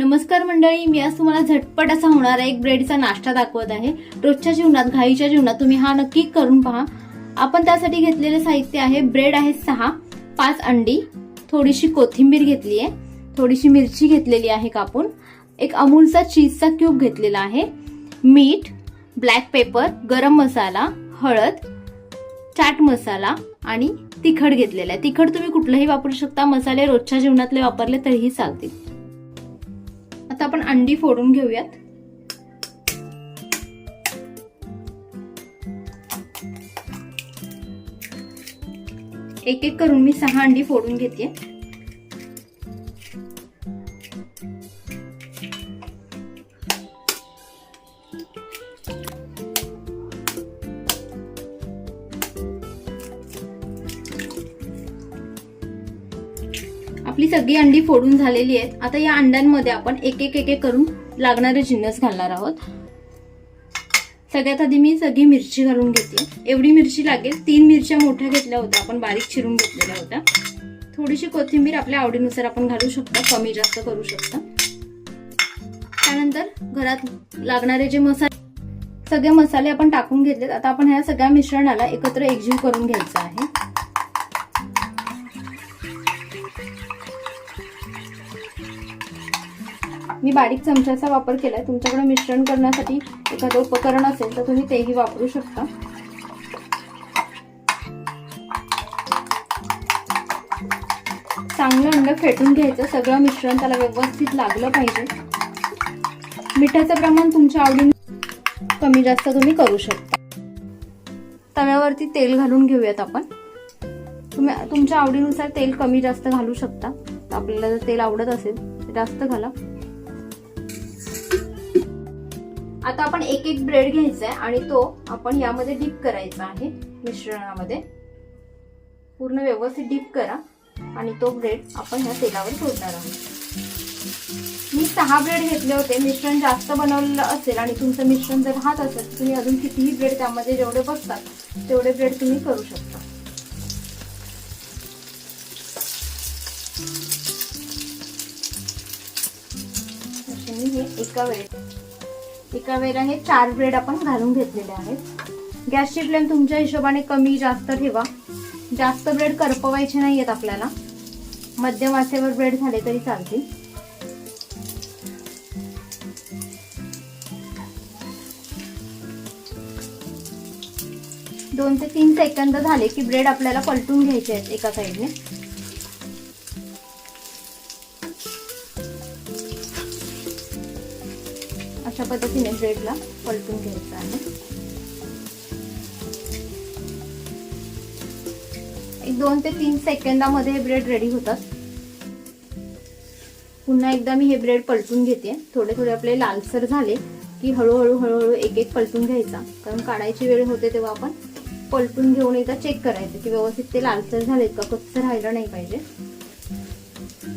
नमस्कार मंडळी, मी आज तुम्हाला झटपट असा होणारा एक ब्रेडचा नाश्ता दाखवत आहे। रोजच्या जीवनात, घाईच्या जीवनात तुम्ही हा नक्की करून पहा। आपण त्यासाठी घेतलेले साहित्य आहे, ब्रेड आहे 6, 5 अंडी, थोडीशी कोथिंबीर घेतली आहे, थोडीशी मिरची घेतलेली आहे कापून, एक अमूलचा चीजचा क्यूब घेतलेला आहे, मीठ, ब्लॅक पेपर, गरम मसाला, हळद, चाट मसाला आणि तिखट घेतलेला आहे। तिखट तुम्ही कुठलंही वापरू शकता, मसाले रोजच्या जीवनातले वापरले तरीही चालतील। आता आपण अंडी फोडून घेऊयात। एक एक करून मी 6 अंडी फोडून घेते। आपली सगळी अंडी फोडून झालेली आहेत। आता या अंड्यांमध्ये आपण एक एक करून लागणारे जिन्नस घालणार आहोत। सगळ्यात आधी मी सगळी मिरची घालून घेते। एवढी मिरची लागेल, 3 मिरच्या मोठ्या घेतल्या होत्या, आपण बारीक चिरून घेतलेल्या होत्या। थोडीशी कोथिंबीर आपल्या आवडीनुसार आपण घालू शकता, कमी जास्त करू शकता। त्यानंतर घरात लागणारे जे सगळे मसाले आपण टाकून घेतलेत। आता आपण ह्या सगळ्या मिश्रणाला एकत्र एकजीव करून घ्यायचं आहे। मी बारीक चमच्याचा वापर केलाय। तुमच्याकडे मिश्रण करण्यासाठी एखादं उपकरण असेल तर तुम्ही तेही वापरू शकता। चांगलं अंड फेटून घ्यायचं, सगळं मिश्रण त्याला व्यवस्थित लागलं पाहिजे। मिठाचं प्रमाण तुमच्या आवडीने कमी जास्त तुम्ही करू शकता। तव्यावरती तेल घालून घेऊयात आपण। तुम्ही तुमच्या आवडीनुसार तेल कमी जास्त घालू शकता। आपल्याला जर तेल आवडत असेल तर जास्त घाला। आता आपण एक एक ब्रेड घ्यायचा आहे आणि तो आपण यामध्ये डिप करायचा आहे। मिश्रणामध्ये पूर्ण व्यवस्थित डिप करा आणि तो ब्रेड आपण या तेलावर सोडणार आहोत। मी 6 ब्रेड घेतले होते। मिश्रण जास्त बनवलेलं असेल आणि तुमचं मिश्रण जर राहत असेल तर तुम्ही अजून कितीही ब्रेड त्यामध्ये जेवढे बसतात तेवढे ब्रेड तुम्ही करू शकता। असे मी हे एका वेळेला हे 4 ब्रेड आपण घालून घेतलेले आहेत। गॅसची फ्लेम तुमच्या हिशोबाने कमी जास्त ठेवा। जास्त ब्रेड करपवायचे नाहीयेत आपल्याला, मध्यम आचेवर ब्रेड झाले तरी चालतील। दोन ते 3 सेकंद झाले की ब्रेड आपल्याला पलटून घ्यायचे आहेत एका साईडने। अशा पद्धतीने ब्रेडला पलटून घ्यायचं आहे। एक 2 ते 3 सेकंदामध्ये हे ब्रेड रेडी होतात। पुन्हा एकदा मी हे ब्रेड पलटून घेते। थोडे थोडे आपले लालसर झाले की हळूहळू एक एक पलटून घ्यायचा, कारण काढायची वेळ होते तेव्हा आपण पलटून घेऊन एकदा चेक करायचं की व्यवस्थित ते लालसर झालेत का, कच्चं राहिलं नाही पाहिजे।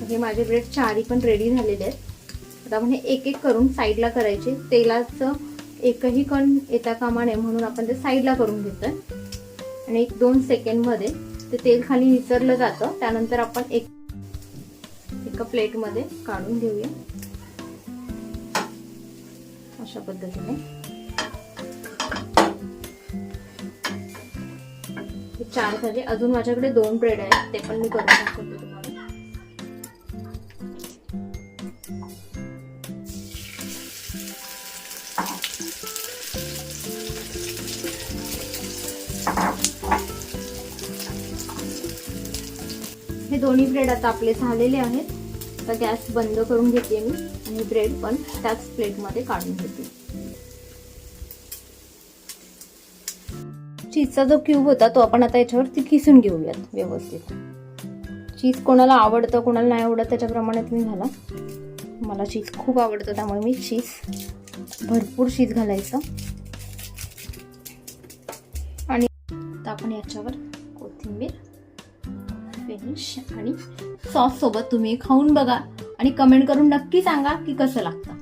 हे माझे ब्रेड 4ही पण रेडी झालेले आहेत। आता आपण हे एक एक करून साईडला करायचे। तेलाचं एकही कण येता कामा नये म्हणून आपण ते साईडला करून घेतोय आणि 1-2 सेकंड मध्ये ते तेल खाली निसरलं जातं। त्यानंतर आपण एका प्लेट मध्ये काढून घेऊया अशा पद्धतीने। हे 4 झाले। अजून माझ्याकडे 2 ब्रेड आहेत, ते पण मी करून दाखवते तुम्हाला। हे दोन्ही ब्रेड आता आपले झालेले आहेत। आता गॅस बंद करून घेते मी आणि ब्रेड पण त्याच प्लेटमध्ये काढून घेते। चीजचा जो क्यूब होता तो आपण आता याच्यावरती किसून घेऊयात व्यवस्थित। चीज कोणाला आवडतं कोणाला नाही आवडत त्याच्याप्रमाणे तुम्ही घाला। मला चीज खूप आवडतं त्यामुळे मी भरपूर चीज घालायचं। आणि आता आपण याच्यावर कोथिंबीर, फिनिश आणि सॉस सोबत तुम्ही खाऊन बघा आणि कमेंट करून नक्की सांगा की कसं लागतं।